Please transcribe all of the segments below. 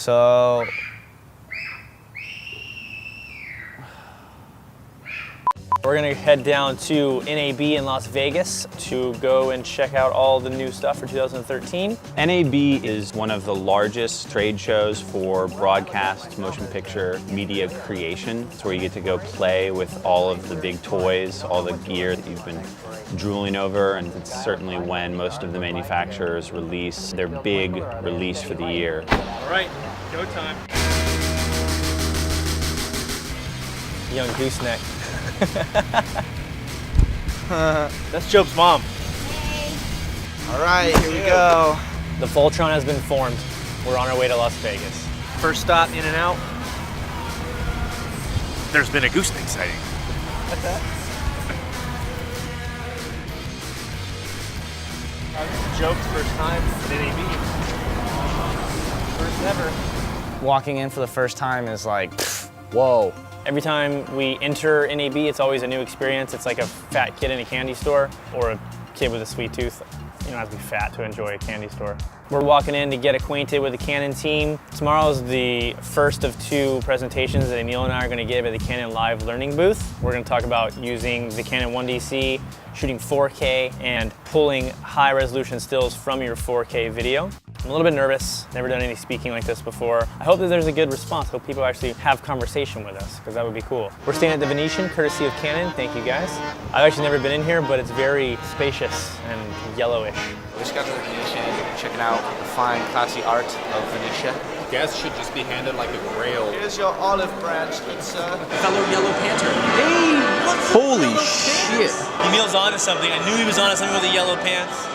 So we're gonna head down to NAB in Las Vegas to go and check out all the new stuff for 2013. NAB is one of the largest trade shows for broadcast motion picture media creation. It's where you get to go play with all of the big toys, all the gear that you've been drooling over, and it's certainly when most of the manufacturers release their big release for the year. All right, go time. Young gooseneck. That's Jobe's mom. Hey. All right, here we go. The Voltron has been formed. We're on our way to Las Vegas. First stop, in and out. There's been a gooseneck sighting. What's that? Jobe's first time at NAB. First ever. Walking in for the first time is like, pff, whoa. Every time we enter NAB, it's always a new experience. It's like a fat kid in a candy store or a kid with a sweet tooth. You don't have to be fat to enjoy a candy store. We're walking in to get acquainted with the Canon team. Tomorrow's the first of two presentations that Emile and I are going to give at the Canon Live Learning booth. We're going to talk about using the Canon 1DC, shooting 4K, and pulling high resolution stills from your 4K video. I'm a little bit nervous, never done any speaking like this before. I hope that there's a good response. I hope people actually have conversation with us, because that would be cool. We're staying at the Venetian, courtesy of Canon. Thank you guys. I've actually never been in here, but it's very spacious and yellowish. We just got to the Venetian, checking out the fine, classy art of Venetia. Guests should just be handed like a grail. Here's your olive branch, good sir. Fellow Yellow Panther. Hey, what's Holy shit. Emile's onto something. I knew he was onto something with the yellow pants.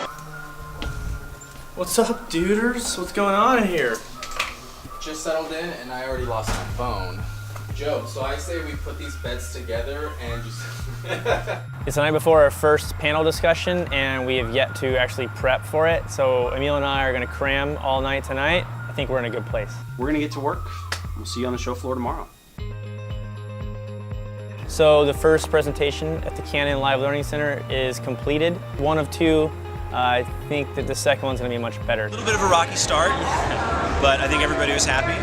What's up, duders? What's going on here? Just settled in and I already lost my phone. Joe, so I say we put these beds together and just... It's the night before our first panel discussion, and we have yet to actually prep for it. So Emile and I are going to cram all night tonight. I think we're in a good place. We're gonna get to work. We'll see you on the show floor tomorrow. So the first presentation at the Canon Live Learning Center is completed. One of two. I think that the second one's going to be much better. A little bit of a rocky start, but I think everybody was happy.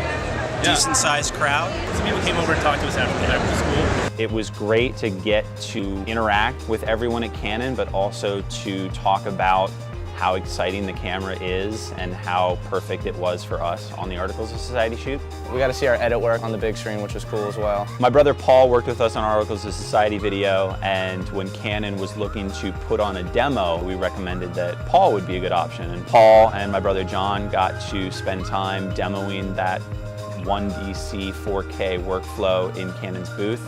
Decent sized crowd. Some people came over and talked to us after school. It was great to get to interact with everyone at Canon, but also to talk about how exciting the camera is and how perfect it was for us on the Articles of Society shoot. We got to see our edit work on the big screen, which was cool as well. My brother Paul worked with us on our Articles of Society video, and when Canon was looking to put on a demo, we recommended that Paul would be a good option. And Paul and my brother John got to spend time demoing that 1DC 4K workflow in Canon's booth.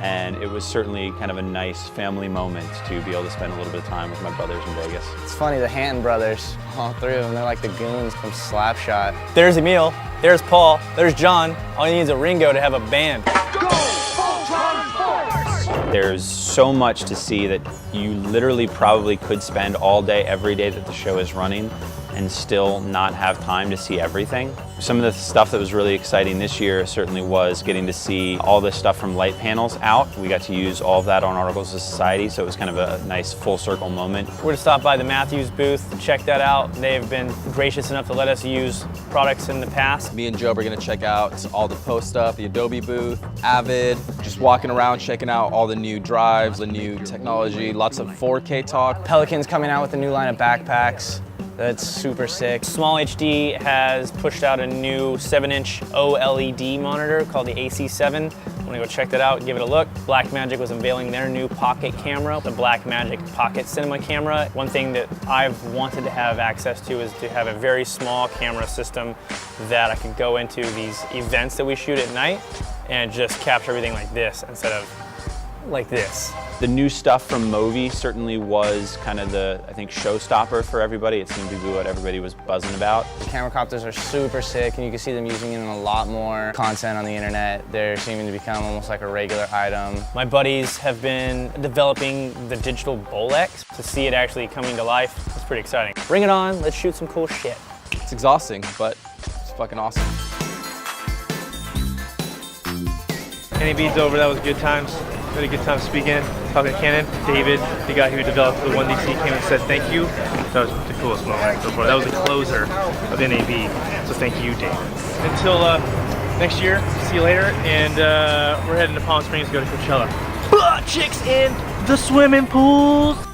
And it was certainly kind of a nice family moment to be able to spend a little bit of time with my brothers in Vegas. It's funny, the Hanton brothers, all three of them, they're like the goons from Slapshot. There's Emile, there's Paul, there's John. All you need is a Ringo to have a band. There's so much to see that you literally probably could spend all day, every day that the show is running, and still not have time to see everything. Some of the stuff that was really exciting this year certainly was getting to see all this stuff from light panels out. We got to use all of that on Articles of Society, so it was kind of a nice full circle moment. We're to stop by the Matthews booth to check that out. They've been gracious enough to let us use products in the past. Me and Joe are gonna check out all the post stuff, the Adobe booth, NAB'ed, just walking around checking out all the new drives, the new technology, lots of 4K talk. Pelican's coming out with a new line of backpacks. That's super sick. Small HD has pushed out a new 7-inch OLED monitor called the AC7. I'm gonna go check that out, give it a look. Blackmagic was unveiling their new pocket camera, the Blackmagic Pocket Cinema camera. One thing that I've wanted to have access to is to have a very small camera system that I could go into these events that we shoot at night and just capture everything like this instead of like this. The new stuff from Movi certainly was kind of the, I think, showstopper for everybody. It seemed to be what everybody was buzzing about. The camera copters are super sick, and you can see them using it in a lot more content on the internet. They're seeming to become almost like a regular item. My buddies have been developing the digital Bolex. To see it actually coming to life, it's pretty exciting. Bring it on, let's shoot some cool shit. It's exhausting, but it's fucking awesome. NAB'ed's over, that was good times. had a good time speaking, talking to Canon. David, the guy who developed the 1DC, came and said thank you. That was the coolest moment so far. That was the closer of NAB'ed, so thank you, David. Until next year, see you later, and we're heading to Palm Springs to go to Coachella. Chicks in the swimming pools!